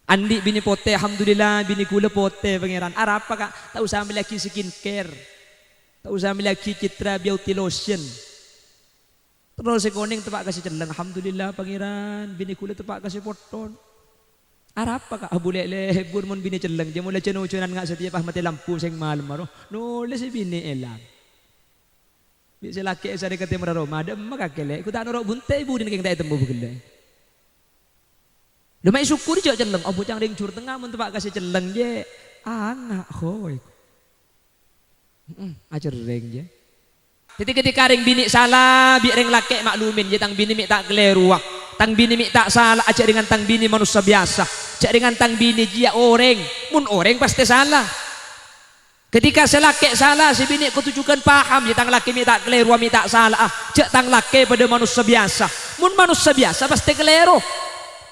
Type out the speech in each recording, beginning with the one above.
Andi bini pote, alhamdulillah bini kula pote pangeran. Arab apa kak? Tak usah lagi skincare, tak usah lagi citra beauty lotion. Terus sekoning tepak kasih celeng, alhamdulillah pangeran. Bini kula tepak kasih poton. Arab apa kak? Boleh lebur mon bini celeng. Dia mulai cenucunan nggak setiap mati lampu sing malam maro. Nulis si bini elang. Bisa laki esari kete meraroma. Ada emak kakele. Aku tak norok buntai ibu din keng tak temu begele. Lumai syukur je celeng, oh bocang ring jur tengah mun tepak kasih celeng je. Anak hoi. Ajar ring je. Jadi ketika ring bini salah, bi ring laki maklumin je tang bini mi tak keleruak. Tang bini mi tak salah aja dengan tang bini manusia biasa. Aja dengan tang bini dia orang, mun orang pasti salah. Ketika selaki salah, si bini kutujukan paham je tang laki mi tak keleruak mi tak salah. Aja tang laki pada manusia biasa. Mun manusia biasa pasti keleru.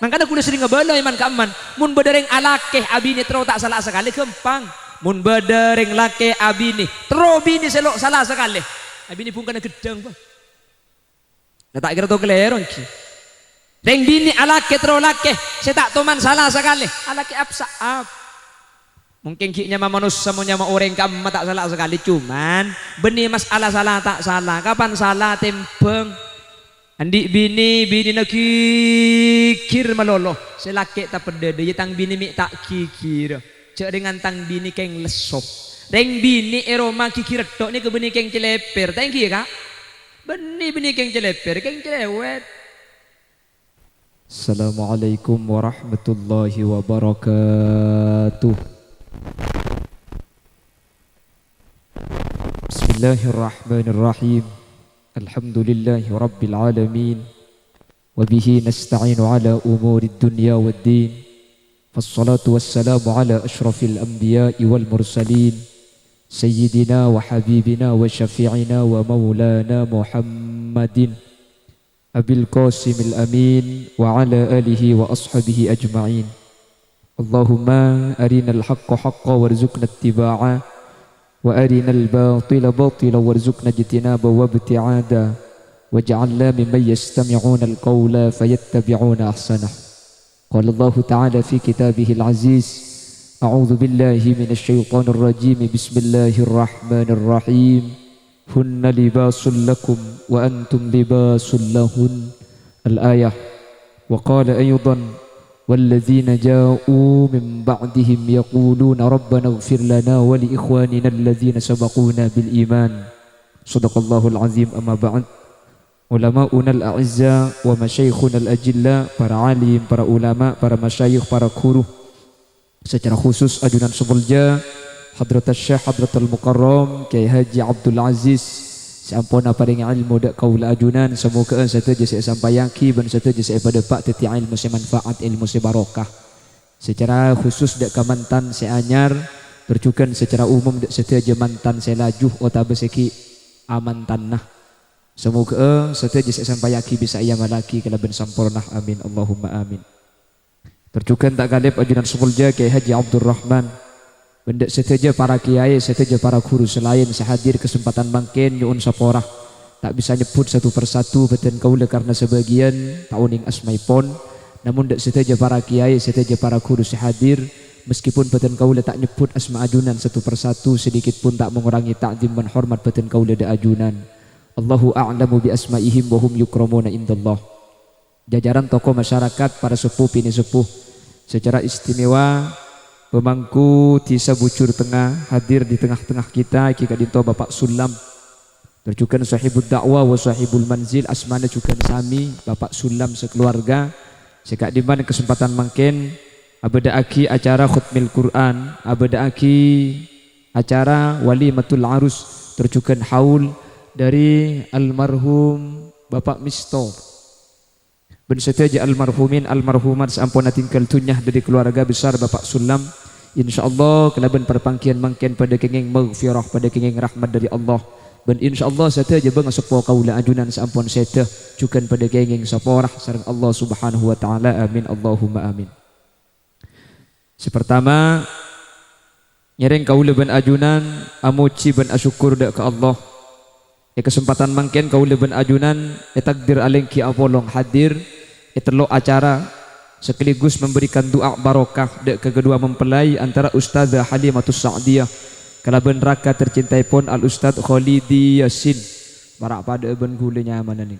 Makanya kuliah sering ngebala iman keaman. Mun bedereng alake abini terus tak salah sekali kempang. Mun bedereng lake abini terus bini selok salah sekali. Abini pun kena gedang pak. Nah tak kira tu keleron ki. Reng bini alake terus lake saya tak toman salah sekali. Alake absa ab. Mungkin kinya manusia mau nyama orang keaman tak salah sekali. Cuman benih masalah salah tak salah. Kapan salah tempeng. Andi bini nak kikir malolo selaki tak pedede ya tang bini mi tak kikir cek dengan tang bini keng lesop reng bini eroma kikir tok ni ke bini keng celeper thank you kak bini keng celeper keng celewet. Assalamualaikum warahmatullahi wabarakatuh. Bismillahirrahmanirrahim. Alhamdulillahi Rabbil Alamin. Wabihi nasta'inu ala umuri dunya wad din. Wassalatu wassalamu ala ashrafil anbiya'i wal mursalin. Sayyidina wa habibina wa syafi'ina wa maulana Muhammadin Abil Qasimil Amin wa ala alihi wa ashabihi ajma'in. Allahumma arinal haqqa haqqa warzuqna ittiba'a وأرنا الباطل باطلا وارزقنا اجتنابه وابتعادا واجعلنا ممن يستمعون القول فيتبعون أحسنه. قال الله تعالى في كتابه العزيز أعوذ بالله من الشيطان الرجيم بسم الله الرحمن الرحيم هن لباس لكم وأنتم لباس لهن الآية. وقال أيضا والذين جاءوا من بعدهم يقولون ربنا اغفر لنا ولإخواننا الذين سبقونا بالإيمان. صدق الله العظيم. أما بعد, ulamauna al-a'izza wa masyayikhuna al-ajilla, para alim, para ulama, para masyayikh, para guru, secara khusus ajunan Subulja Hadratus Syekh Hadratul Mukarram Kiai Haji Abdul Aziz sampun paring ilmu dak kaula ajunan, semoga sateja saya sampayaki ban sateja saya pada pak teti ilmu saya manfaat, ilmu saya barokah. Secara khusus dak kamantan saya anyar berjukan secara umum dak sateja mantan saya lajuh otabe seki aman tanah. Semoga sateja saya sampayaki bisa ia malaki kalaban sampurnah, amin Allahumma amin. Berjukan tak galib ajunan Subulja Kiai Haji Abdul Rahman. Benda seteja para kiai, seteja para guru selain sehadir kesempatan mangken nyuun saporah. Tak bisa nyebut satu persatu beten kaula karena sebagian tauning asmaipon. Namun dak seteja para kiai, seteja para guru sehadir meskipun beten kaula tak nyebut asma ajunan satu persatu, sedikit pun tak mengurangi takdim dan hormat beten kaula dak ajunan. Allahu a'lamu bi asmaihim wa hum yukramuna indallah. Jajaran tokoh masyarakat, para sepuh pini sepuh secara istimewa pemangku Tisa Bucur Tengah hadir di tengah-tengah kita kika dinto Bapak Sulam berjukan sahibul dakwah wa sahibul manzil asmana juga sami Bapak Sulam sekeluarga sekak dimana kesempatan mangken abada aki acara khutmil Quran, abada aki acara walimatul arus terjukan haul dari almarhum Bapak Misto ben seteja almarhumin almarhumat sampun tinggal tunyah dari keluarga besar Bapak Sulam. InsyaAllah kelaban perpangkian mangken pada kenging maghfirah, pada kenging rahmat dari Allah. Dan insyaAllah sateja bang sepo kaula ajunan sampun seteh cukan pada kenging saporah sareng Allah subhanahu wa ta'ala, amin Allahumma amin. Sepertama nyereng kaula ban ajunan amuci ban asyukur dak ke Allah. Kesempatan mangken kaula ban ajunan takdir aleng ki apolong hadir telo acara sekaligus memberikan doa barokah dek kedua mempelai antara Ustazah Halimatus Sa'diyah kalaban raka tercintai pun Al Ustaz Khalidi Yasin barak pada ben gule nyaman ni.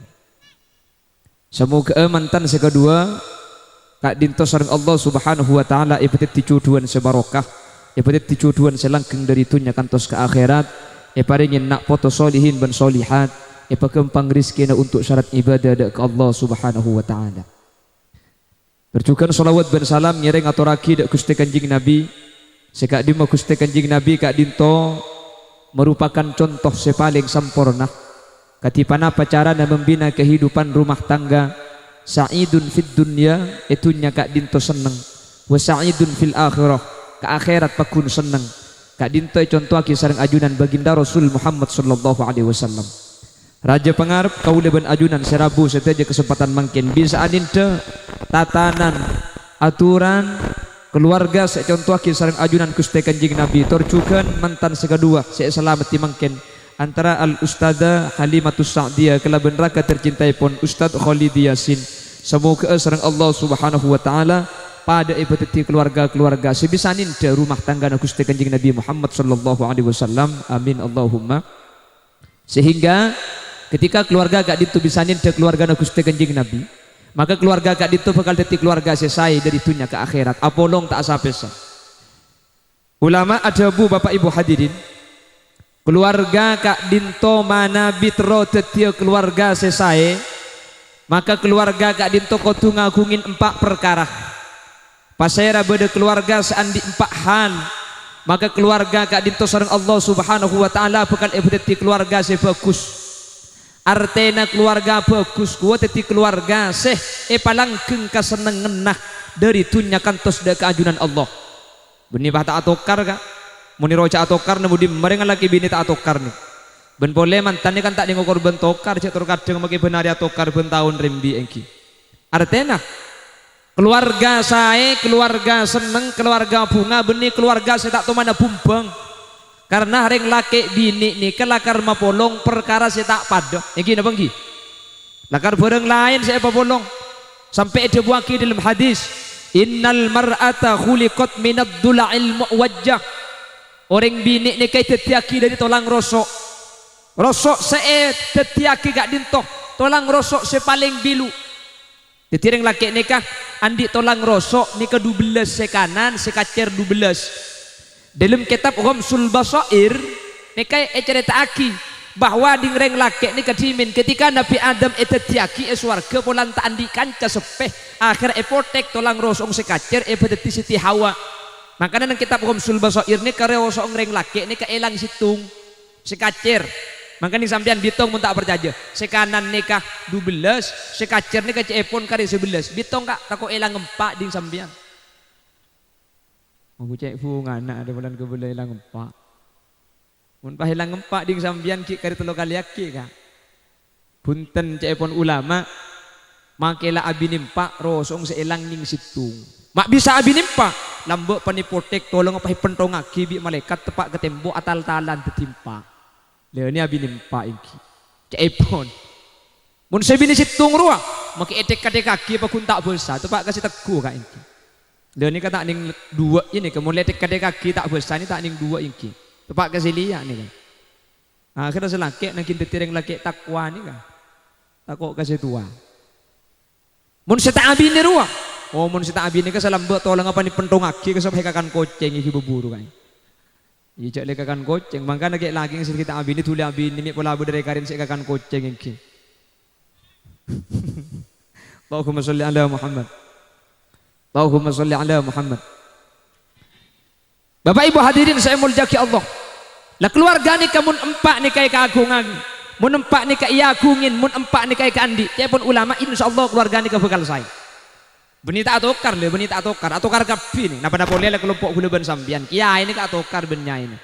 Semoga mantan sekedua kak dinto sareng Allah Subhanahu wa taala ibadat dicuduan sebarokah, ibadat dicuduan selangkeng dari dunia kantos ke akhirat, paringin nak foto solihin ben solihat, pakempang rizkina untuk syarat ibadah ke Allah Subhanahu wa taala. Berjukan salawat ben salam nyereng atau raki dak Gusti Kanjeng Nabi. Sekak dima Gusti Kanjeng Nabi kak dinto merupakan contoh sepaling sempurna. Katipana pacaran dan membina kehidupan rumah tangga. Sa'idun fid dunya itunya kak dinto seneng. Wa sa'idun fil akhirah ke akhirat pakun seneng. Kak dinto contoh kisah ajunan baginda Rasul Muhammad sallallahu alaihi wasallam. Raja pengarap kau leben ajunan serabu setiap kesempatan mungkin bisa adinte tatanan aturan keluarga saya contoh kisah ajunan Gusti Kanjeng Nabi torcukan mantan sekedua saya selamat mungkin antara Al Ustazah Halimatus Sa'diyah kelaben raka tercintai pun Ustaz Khalidi Yasin. Semoga sareng Allah Subhanahu wa taala pada ibadati keluarga-keluarga sebisanin de rumah tangga Gusti Kanjeng Nabi Muhammad sallallahu alaihi wasallam. Amin Allahumma. Sehingga ketika keluarga gak ditu bisanin de keluarga Gusti Kanjeng Nabi, maka keluarga gak ditu bakal dadi keluarga selesai dari dunia ke akhirat. Apolong tak asapesa. Ulama adabu Bapak Ibu hadirin, keluarga kak dinto mana bitro tetia keluarga selesai, maka keluarga kak dinto kudu ngagungin 4 perkara. Pasera beda keluarga seandi 4 hal, maka keluarga kak dinto sareng Allah Subhanahu wa taala bakal ibadati keluarga sebagus. Artena keluarga bagus gua teti keluarga seh palangkeng kasenengenah dari dunya kantos da keajunan Allah. Beni bah tak atokar ka muni roca atokar nemudi mereng laki bini tak atokar ni ben boleh mantan ni kan tak dingokor ben tokar cek tur kadang make benari atokar ben taun rembi engki. Artena keluarga saya keluarga seneng keluarga bunga beni keluarga saya tak tahu mana bumbang. Karena ring laki bini ni kelakar mapolong perkara saya tak pada. Iki napa nggih? Lakar bareng lain saya papolong. Sampai ada buaki dalam hadis, innal mar'ata khuliqat minad dula'il muwajjah. Orang bini ni kai tetiaki dari tolang rosok. Rosok saya tetiaki gak dintoh. Tolang rosok saya paling bilu. Jadi ring laki nikah andi tolang rosok ni ke 12 sekanan sekacer 12. Dalam kitab Ghamsul Basair nikai cerita aki bahwa dingreng laki ni kadimin ketika Nabi Adam etetiaki swarga polan tak andi kanca sepeh akhir epotek tolang rosong sekacer bedeti Siti Hawa. Makanya nang kitab Ghamsul Basair ni kareo sok ngreng laki ni kaelang situng sekacer. Makanya sampean bitong mun tak percaya sekanan nikah 12 sekacer ni kacepon kare 11 bitong kak tako elang 4 ding sampean. Aku cek bunga anak ada bulan ke bulan hilang 4. Mun pa hilang 4 ding sambian ki kari 3 kali aki ka. Punten cek pon ulama makela abini 4 rosong seelang ning situng. Mak bisa abini 4 lambok panipotek tolong apa pentong aki bi malaikat tepak ke tembok atal-talan tetimpa. Lha ni abini 4 iki. Cek pon. Mun sebini situng ruah maki etek kaki apa kun tak bosa tepak kasih teguh ka iki. Dan ini kata ning 2 ini kemudian letek kaki tak besar ni tak ning 2 inki. Tepak kasih liak ni kan. Akhirnya selaki nak kita tireng laki takwa ni kan. Takut kasih tua. Mun seta abi ni ruah. Oh mun seta abi ni ka salambak tolong apa ni pentong aki ka sampai kakan koceng iki buburu kan. Iya cak kakan koceng mangka nak lagi ngasih kita abi ni tuli abi ni pola bu dari karin sik kakan koceng iki. Allahumma sholli ala Muhammad. Allahumma sholli ala Muhammad. Bapak Ibu hadirin saya muljaki Allah. Lah keluarga ni kamun 4 ni kai kagungan. Mun 4 ni kai agungin, mun 4 ni kai kandi. Ya pun ulama insyaallah keluarga ni bakal saya. Beni tak atokar le, beni tak atokar kapi ni. Napa boleh lah kelompok gula ben sambian. Kiai ni ka atokar benya ini.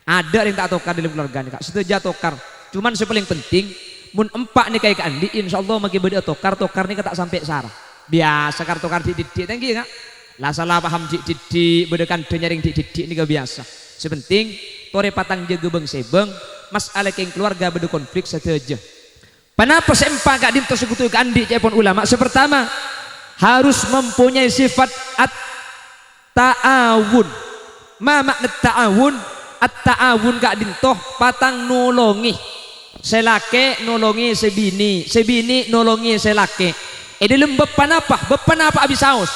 Ada yang tak atokar dalam keluarga ni kak. Setuju atokar. Cuman yang paling penting mun 4 ni kai kandi insyaallah magi bedi atokar ni ka tak sampai sarah. Biasa kartokar didik tengki enggak lah salah paham didik bedekan denyaring didik ini gak biasa sepenting tore patang jaga beng sebeng masalah keng keluarga bede konflik saja. Kenapa sempa gak dinto sekutu kandi cepon ulama sepertama harus mempunyai sifat at-ta'awun. Ma makna ta'awun? At-ta'awun kak dintoh patang nolongi selake nolongi sebini, sebini nolongi selake. Dalam bepan apa abis saus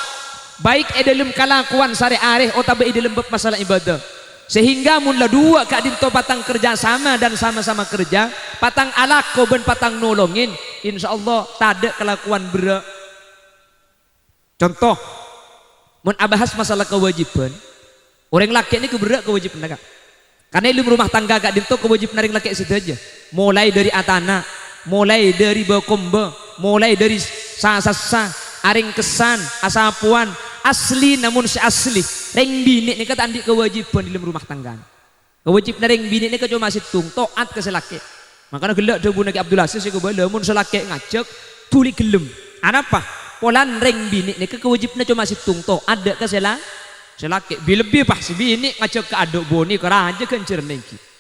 baik dalam kelakuan sehari-hari atau dalam masalah ibadah, sehingga mula dua kak dinto patang kerja sama dan sama-sama kerja patang alako ben patang nolongin, insyaallah tak ada kelakuan berat. Contoh mun abahas masalah kewajiban orang laki ini keberat kewajiban kak, karena ilmu rumah tangga kak dinto kewajiban orang laki situ aja, mulai dari atana, mulai dari bakomba, mulai dari sasa aring kesan asapuan asli namun si asli reng bini ini kata andi kewajiban dalam rumah tangga, kewajiban reng bini ini cuma situng toat ke selaki. Makanya gelak debu naki Abdul Aziz saya kebala mun selaki ngajak tuli gelem apa polan reng bini ini kewajibannya cuma situng to ada ke selaki lebih pas si bini ngajak ke aduk boni ke raja kencer nengki.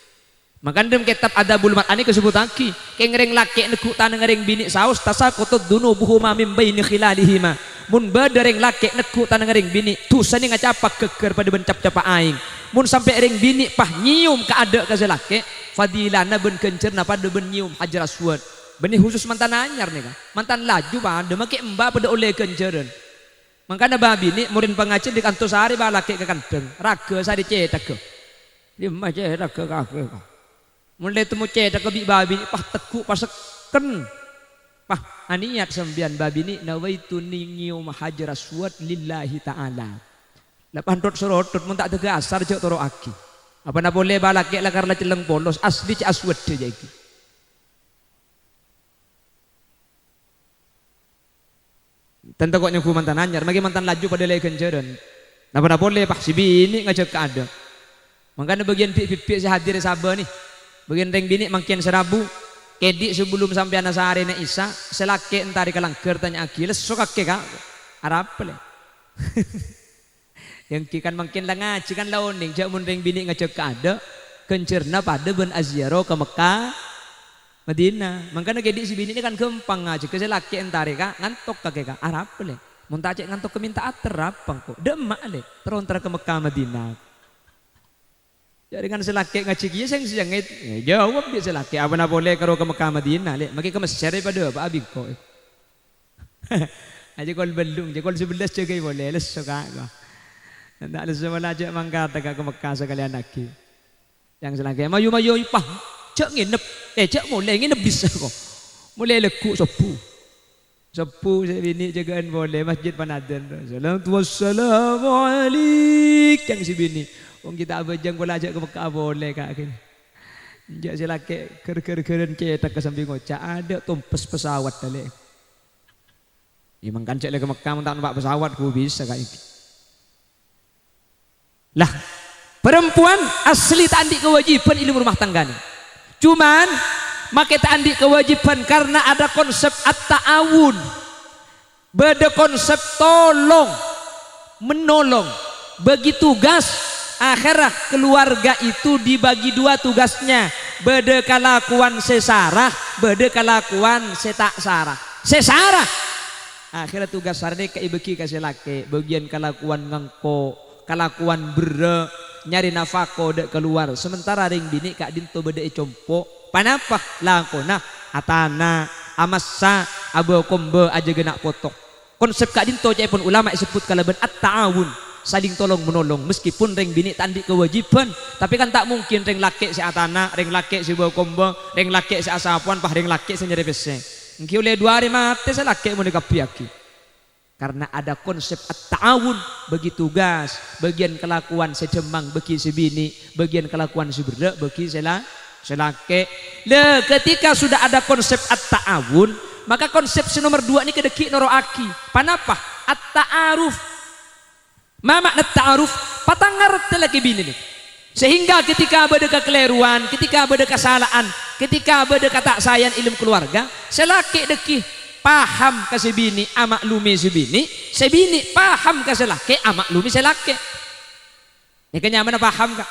Makanya dalam kitab Adabul Mar'ani kesebut lagi keng reng laki neku tanang reng bini saus tasaqutut dunubuhuma min baini khilalihima. Mun bada reng laki neku tanang reng bini tusani ngacapak keker pada bencap capa aing. Mun sampai reng bini pah nyium ke ada ke selaki fadilana ben kencerna pada ben nyium hajar aswad. Benih khusus mantan anyar nih kan, mantan laju pada make mbak pada oleh kenceran. Makanya babi ini murid pengacil di kantor sehari balake ke kanteng raga sehari cetak ke dia mah cetak ke kakek. Mulai temu cetak ke babi ini pah teku paseken pah aniat sembian babi ini nawaitu nyium hajar aswad lillahi ta'ala. Lapan rot sorotut mun tak tega asar jauh toro aki. Apa na boleh balake lah karena celeng polos asli cak aswad dia iki. Tentu kok nyuku mantan anyar, magi mantan laju pada lagi kenceran. Napa boleh pak si bini ngajak ke ada. Makanya bagian pipik saya hadir sabar nih. Bagian reng bini makin serabu. Kedi sebelum sampai anak sehari na isa, selake entari kalangker tanya akilas so kakek kak. Arab le. Yang kikan makin lah ngaji kan launing, jak mun reng bini ngajak ke ada. Kencerna pada ben aziaro ke Mekah Madinah. Makanya kedi si bini ini kan gempang aja ke laki entare kak ngantok kakek kak Arab le. Mun tak cek ngantok ke minta aterapang kok. Demak le. Terontar ke Mekah Madinah. Jadi kan selaki ngaji kieu sing siangit. Jawab dia selaki apa na boleh karo ke Mekah Madinah le. Maki ke Mesir pada apa abig kok. Aja kol belum, je kol 11 jaga boleh les suka kok. Ndak les wala aja mangkat ke Mekah sekalian lagi. Yang selaki mayu-mayu pah. Cak nginep, cak mulai nginep bisa kok. Mulai lekuk sepu saya bini jagaan boleh masjid Panadan. Assalamualaikum yang si bini. Wong kita abajang bola ajak ke Mekah boleh kak kini. Jak si laki ker-keren cetak ke samping ngocak ada tumpes pesawat tadi. Imang kan cek lagi ke Mekah mentak numpak pesawat ku bisa kak ini. Lah perempuan asli tandi kewajiban ilmu rumah tangga nih. Cuman make tandi kewajiban karena ada konsep at-ta'awun. Beda konsep tolong menolong. Bagi tugas akhirah keluarga itu dibagi dua tugasnya. Beda kelakuan sesarah, beda kelakuan setak sarah. Sesarah akhirnya tugas sarane ke ibeki kasih laki. Bagian kelakuan ngangko, kelakuan bere nyari nafako dek keluar. Sementara ring bini kak dinto beda compo. Panapa langkona atana amassa abu kombe aja genak potok. Konsep kak dinto cai pun ulama sebut kalaban at-ta'awun, saling tolong menolong. Meskipun ring bini tandi kewajiban, tapi kan tak mungkin ring laki si atana, ring laki si abu kombe, ring laki si asapuan, pah ring laki si nyari pese. Engki oleh 2 hari mati saya laki mau dikapiaki. Karena ada konsep at-ta'awun bagi tugas, bagian kelakuan sejemang bagi si bini, bagian kelakuan si berdak bagi selake. Le ketika sudah ada konsep at-ta'awun, maka konsep si nomor 2 ini kedeki noroaki. Panapa? At-ta'aruf. Ma makna at-ta'aruf? Patangar lagi bini nih. Sehingga ketika ada kekeliruan, ketika ada kesalahan, ketika ada kata sayang ilmu keluarga, selake deki paham ke si bini, amaklumi si bini paham ke selake, amaklumi selake. Ya kenyaman paham kak.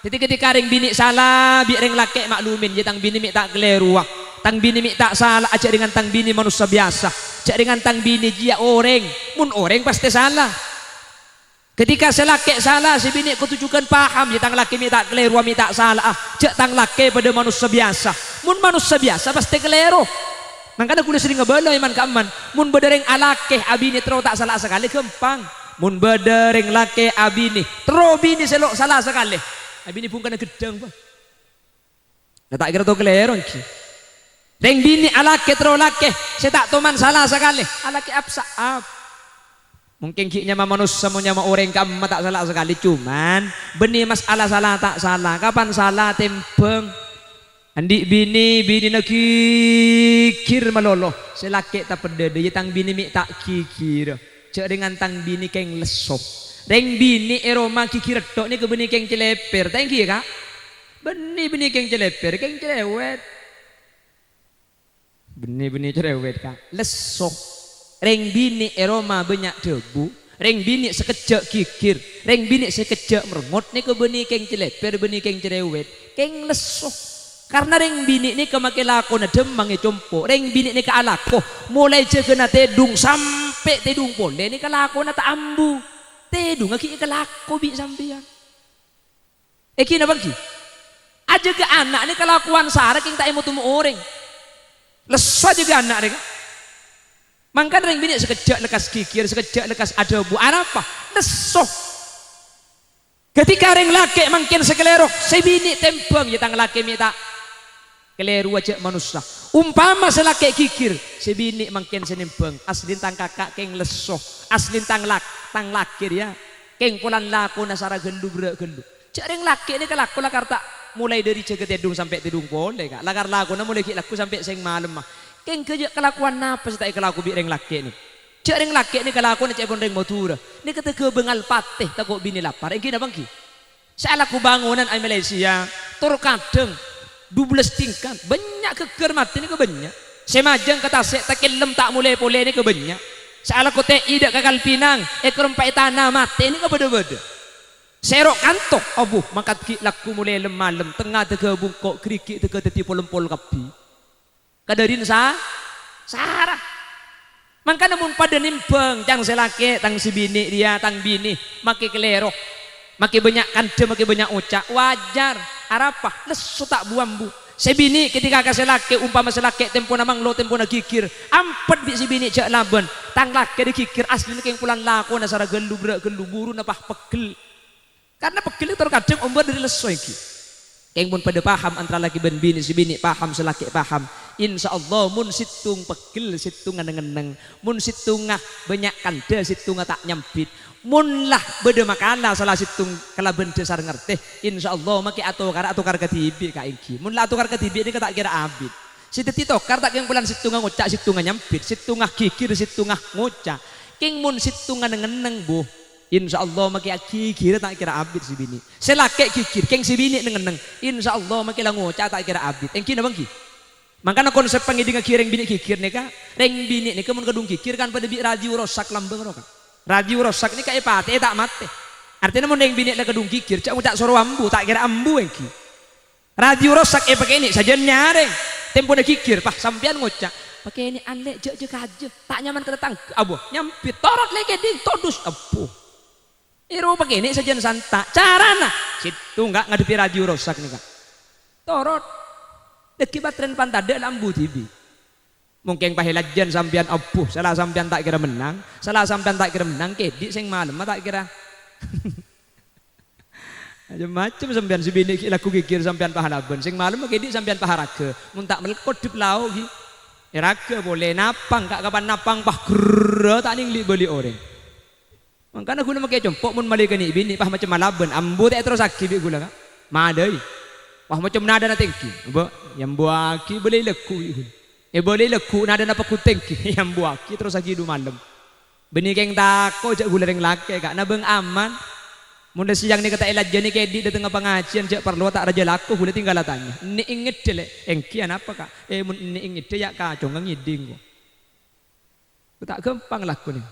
Jadi ketika ring bini salah, biar ring laki maklumin, ya tang bini tak keliru, tang bini tak salah aja dengan tang bini manusia biasa. cak dengan tang bini dia orang mun orang pasti salah. Ketika selaki salah si bini kutujukan paham ya tang laki minta keliru minta salah cak tang laki pada manusia biasa mun manusia biasa pasti keliru. Makanya aku sering ngebala iman kaman mun bedereng alake abini terus tak salah sekali kempang mun bedereng lake abini terus bini selok salah sekali abini pun kena gedang bah. Nah, tak kira tu keliru ki. Reng bini alake terus lake saya tak teman salah sekali alake apsa ap. Mungkin kiknya manusia mau nyama orang kamu tak salah sekali cuman benih masalah salah tak salah kapan salah tempeng andi bini nak kikir malolo selaki tak pede dia tang bini mi tak kikir cek dengan tang bini keng lesop reng bini eroma kikir tok ni ke bini keng celeper tang ki kak benih keng celeper keng cerewet benih cerewet kak lesop reng bini eroma banyak debu reng bini sekejap kikir reng bini sekejap merengut ni ke benih keng celeper benih keng cerewet keng lesok karena reng bini ni kemakai lako na demang compo reng bini ni ke alako mulai je na tedung sampai tedung boleh ni ke lako na tak ambu tedung aki ke lako bi sampean eki na bangki aja ke anak ni kelakuan sarek yang tak emu tumu orang lesok juga anak reng. Mangkan reng bini sekejap lekas kikir, sekejap lekas ada bu apa? Lesoh. Ketika reng laki makin sekelerok, si bini tempeng ya tang laki minta keleru aja manusia. Umpama selaki kikir, si bini makin senempeng. Aslin tang kakak keng lesoh, aslin tang lakir ya. Keng pulan laku nasara gelu berak gelu. Cak reng laki ini kelaku lakar tak mulai dari jaga tedung sampai tedung boleh kak. Lakar laku na mulai laku sampai seng malam mah. Keng kerja kelakuan apa sih tak kelaku bi reng laki ni cak reng laki ni kelakuan cak pun reng motura ni kata ke bengal pateh takut bini lapar engki na bangki saya laku bangunan ay Malaysia tur kadeng 12 tingkat banyak keker mati ni ke banyak semajang kata sek takilem tak mulai boleh ni ke banyak saya laku teh idak kakal pinang kerempai tanah mati ni ke beda-beda serok kantok abuh makat ki laku mulai lemalem tengah teke bungkok kerikik teke teti pol-pol kapi kadarin sarah maka namun pada nimpeng jang selake tang si bini dia tang bini maki kelero maki banyak kande maki banyak ucak wajar arapah lesu tak buambu si bini ketika ka selake umpama selake tempo namang lo tempo na kikir ampet bi si bini jak laban tang lake di kikir asli keng pulan lako nasara gelu berak gelu buru napah pegel karena pegel itu terkadang umbar dari lesu iki keng pun pada paham antara laki ben bini si bini paham selaki paham insyaallah mun situng pegel situng ngeneng mun situngah banyak kande situngah tak nyempit mun lah beda makala salah situng kalaben dasar ngerteh insyaallah maki atukar ketibi ka iki mun lah atukar ketibi ini tak kira abid si teti tokar tak yang bulan situngah ngocak situngah nyempit situngah kikir situngah ngocak king mun situngah ngeneng bu insyaallah maki kikir tak kira abid si bini selake kikir king si bini ngeneng insyaallah maki la ngocak tak kira abid engki na bangki. Makanya konsep pangiding kikir reng bini kikir nih kak reng bini nih kemun kedung kikir kan pada bi radio rosak lambeng roka radio rosak nih kayak pate tak mate artinya mun reng bini lah kedung kikir cak ngucak soro ambu tak kira ambu engki radio rosak pakai ini saja nyareng tempo na kikir pah sampean ngucak pakai ini anlek je kaje tak nyaman kedatang abu nyampit torot lagi ding todus abu iru pakai ini saja santa carana situ enggak ngadepi radio rosak nih kak torot deki batren pantade lambu tibi mungkin pahilajan sampean apuh salah sampean tak kira menang kedi sing malam tak kira macam sampean si bini laku kikir sampean pahalaban sing malam kedi sampean paharaga mun tak melekot di pelau ki raga boleh napang kak kapan napang pah gerra tak ning li beli orang makanya guna makai compok mun malikan bini pah macam malaban ambu tak terus aki bi gula kak madai wah macam nada na tengki yang buaki boleh leku boleh leku nada na pakutengki yang buaki terus lagi du malam benih keng tako jak gula reng laki kak nabeng aman munda siang ni kata elajan ni kedi di tengah pengajian jak perlu tak raja laku gula tinggal tanya ni inget dele engkian apa kak mun ni inget ya kacau ngiding ko tak gampang laku ni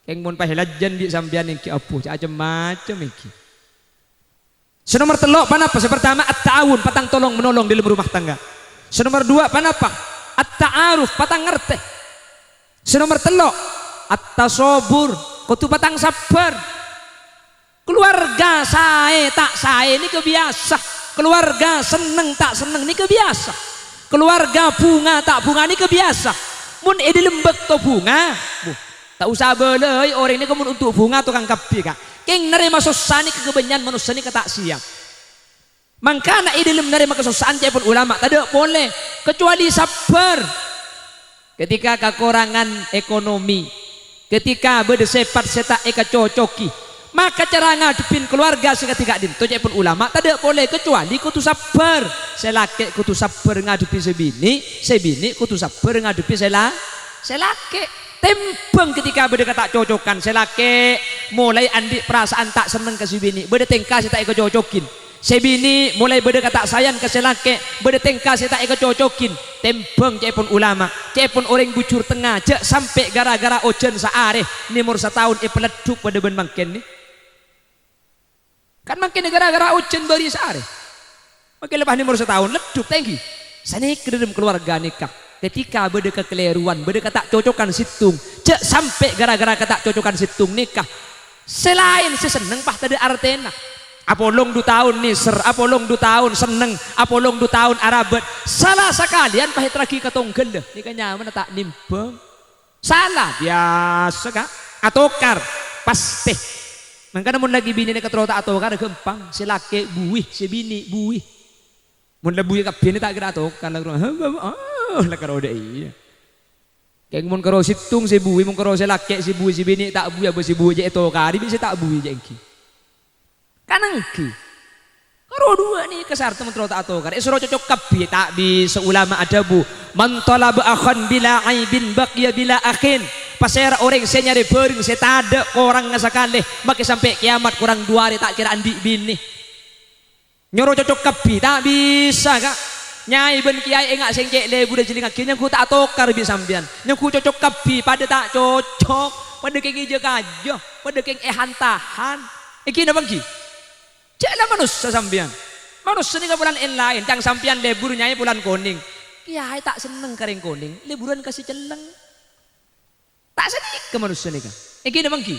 keng mun pahelajan di sambian engki apuh jak macam engki. Senomor telok panapa? Pertama at-ta'awun patang tolong menolong di dalam rumah tangga. Senomor dua panapa? At-ta'aruf patang ngerteh. Senomor telok at-tasobur, kudu patang sabar. Keluarga saya tak saya ini kebiasa, keluarga seneng tak seneng ini kebiasa, keluarga bunga tak bunga ini kebiasa. Mun edi lembek to bunga, tak usah belai orang ini kemun untuk bunga tukang kapi kak. Keng nerima susah ini kekebenyan manusia ini ketak siap. Mangkana edi lem nerima kesusahan cai pun ulama tak boleh kecuali sabar. Ketika kekurangan ekonomi, ketika berdesepat setak eka cocoki, maka cara ngadepin keluarga seketika din tu pun ulama tak boleh kecuali kutu sabar. Selake kutu sabar ngadepi sebini kutu sabar ngadepi selake. Tempeng ketika beda tak cocokan selake mulai andi perasaan tak seneng ke sebini, beda tengka tak eka cocokin. Sebini mulai beda kata sayang ke selake, beda tengka tak eka cocokin. Tempeng pun ulama, pun orang bucur tengah, cek sampai gara-gara ojen saare nimur setahun peleduk pada ben mangken ni. Kan makin gara-gara ujian beri sehari makin lepas ni umur setahun leduk tinggi sani ke dalam keluarga nikah ketika beda kekeliruan beda kata cocokan situng cek sampai gara-gara kata cocokan situng nikah selain si seneng pah tadi artena apolong 2 tahun niser apolong 2 tahun seneng apolong 2 tahun arabet salah sekalian pahit lagi ketonggel nikah nyaman tak nimbang salah biasa kak atokar pasti. Maka namun lagi bini nak terota atau kan gempang, si laki buih, si bini buih. Mun lebuih kat bini tak kira atau kan lagi lah karo dah iya. Kayak mun karo situng si buih, mun karo si laki si buih si bini tak buih apa si buih je itu kari bisa tak buih je engki. Kanangki. Karo dua ni kesar teman terota atau kan. Esro cocok kapi tak bisa ulama adabu. Man talaba akhan bila aibin baqiya bila akhin. Pasera orang saya nyari bering saya tak ada orang ngasakale maka sampai kiamat kurang 2 hari tak kira andi bini nyoro cocok kapi tak bisa kak nyai ben kiai enggak sengkek lebu dan jeling akhirnya ku tak tokar bisa sambian nyaku cocok kapi pada tak cocok pada keng ija kajo pada keng hantahan iki na bangki ceklah manusia sambian manusia ni bulan lain yang sampian lebur nyai bulan kuning kiai tak seneng kering kuning liburan kasih celeng tak sedih ke manusia ni kan iki namang ki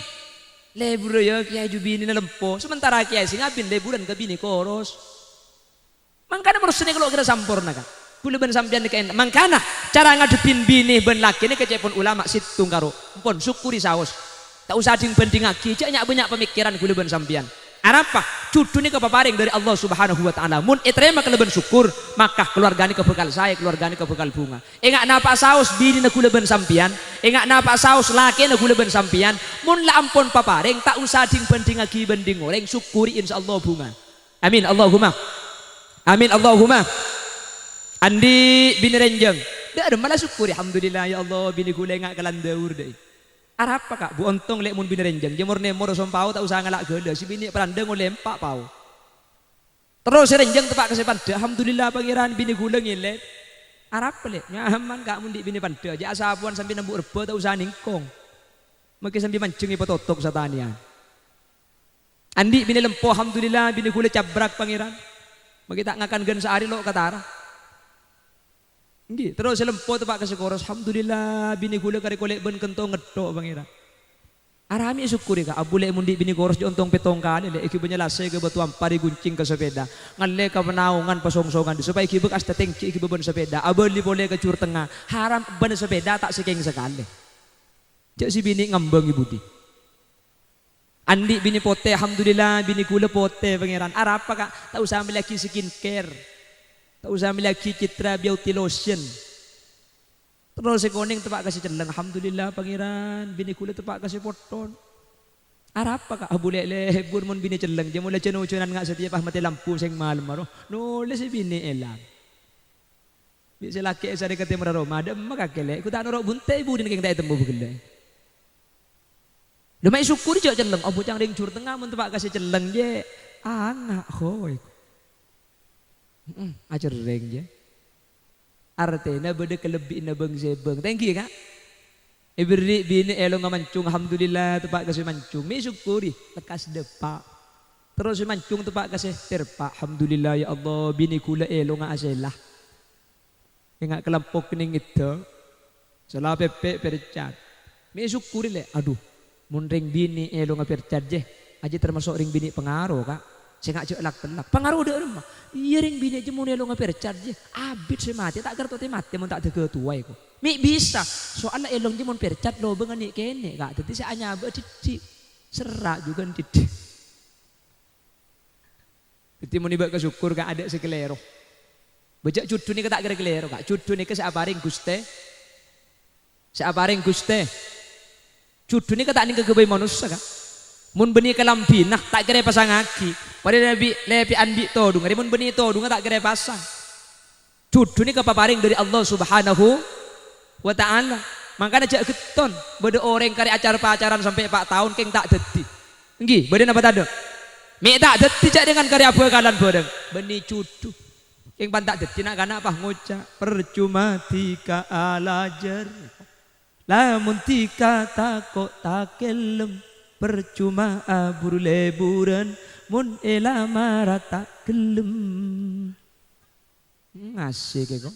lebur ya kiai jubini na lempo sementara kiai singapin leburan ke bini koros mangkana manusia ni kalau kira sampurna kan boleh ben sampian ni kain mangkana cara ngadepin bini ben laki ni kecepon ulama situng karo pun syukuri saos tak usah ding banding lagi cak banyak pemikiran boleh ben sampian apa cucu ni kepaparing dari Allah Subhanahu wa taala mun etrema keleben syukur maka keluarga ni kebekal saya keluarga ni kebekal bunga enggak napa saus bini na kula ben sampian enggak napa saus laki na kula ben sampian mun la ampun paparing tak usah ding banding lagi banding orang syukuri insyaallah bunga amin Allahumma amin Allahumma andi bini renjeng dak ada malah syukuri alhamdulillah ya Allah bini kula enggak kalandaur deh Arab apa kak? Bu ontong lek mun bini renjeng jemur nemor sompau tak usah ngalak gede si bini perandeng oleh empak pau terus si renjeng tepak kesepan alhamdulillah pangeran bini gula ngilet Arab lek nyaman kak mun di bini pande aja asapuan sambil nembuk rebo tak usah ningkong mungkin sambil mancing ipototok satanian andi bini lempo alhamdulillah bini gula cabrak pangeran mungkin tak ngakan gen sehari lo katara Nggih, terus lempo tepak ke sekoros alhamdulillah bini gula kare kolek ben kentong ngedok pangeran. Arami syukuri ka abule mundi bini koros jontong petong kali lek iki benyelase ke batu ampari guncing ke sepeda. Ngalle ka penaungan pasongsongan supaya iki bekas tetengci iki beban sepeda. Abeli boleh ke cur tengah. Haram ben sepeda tak sekeng sekali. Cek si bini ngambang ibu di. Andi bini pote alhamdulillah bini gula pote pangeran. Arab apa kak? Tak usah ambil lagi skincare. Tak usah miliki citra beauty lotion. Terus si koning tepak kasih celeng alhamdulillah pangeran bini kula tepak kasih poton. Arab apa kak abule lebur mon bini celeng je mulai ceno-cenan ngak setiap ah mati lampu sing malam maro. Nulis si bini elang. Bisa laki saya dekat tempat Roma ada mak kakek ku tak norok bunte ibu din keng tak temu begele. Lumai syukur je celeng obo cang ring jur tengah mun tepak kasih celeng je anak hoy. Ajar reng je artinya beda kelebihan bang sebeng thank you kak ibri bini elo ngamancung alhamdulillah tepak kasih mancung mi syukuri lekas depak terus mancung tepak kasih terpak alhamdulillah ya Allah bini kula elo nga aselah enggak kelampok kening itu Salah pepe percat. Mi syukuri le. Aduh, mun ring bini elo ngapercat je. Aja termasuk ring bini pengaruh kak. Saya ngak lak pelak. Pengaruh deh rumah. Iya ring bini aja mun elo ngapercat je. Abit saya mati tak kerto te mati mun tak tege tuai ko. Mi bisa. Soalnya elong je mun percat lo bengan ni kene kak. Tapi saya hanya titik serak juga titik. Jadi mun iba kesyukur kak ada sekelero. Bejak cudu ni tak kira kelero kak. Cudu ni ke seaparing guste. Seaparing guste. Cudu ni tak ni kegebai manusia kak. Mun beni kelam pinah tak kira pasang aki. Pada lepi anbi todung. Hari mun beni todung tak kira pasang. Cudu ni kepaparing dari Allah Subhanahu wa ta'ala. Makanya cak keton. Bada orang kari acara pacaran sampai 4 tahun keng tak deti. Nggih, bada apa tadi? Mi tak deti cak dengan kari apa kalan bodeng. Beni cudu. Keng pan tak deti nak kana apa ngucap percuma tika alajar. Lamun tika takok takelem. Percuma abur leburan mun elamara tak gelem. Ngasih keko.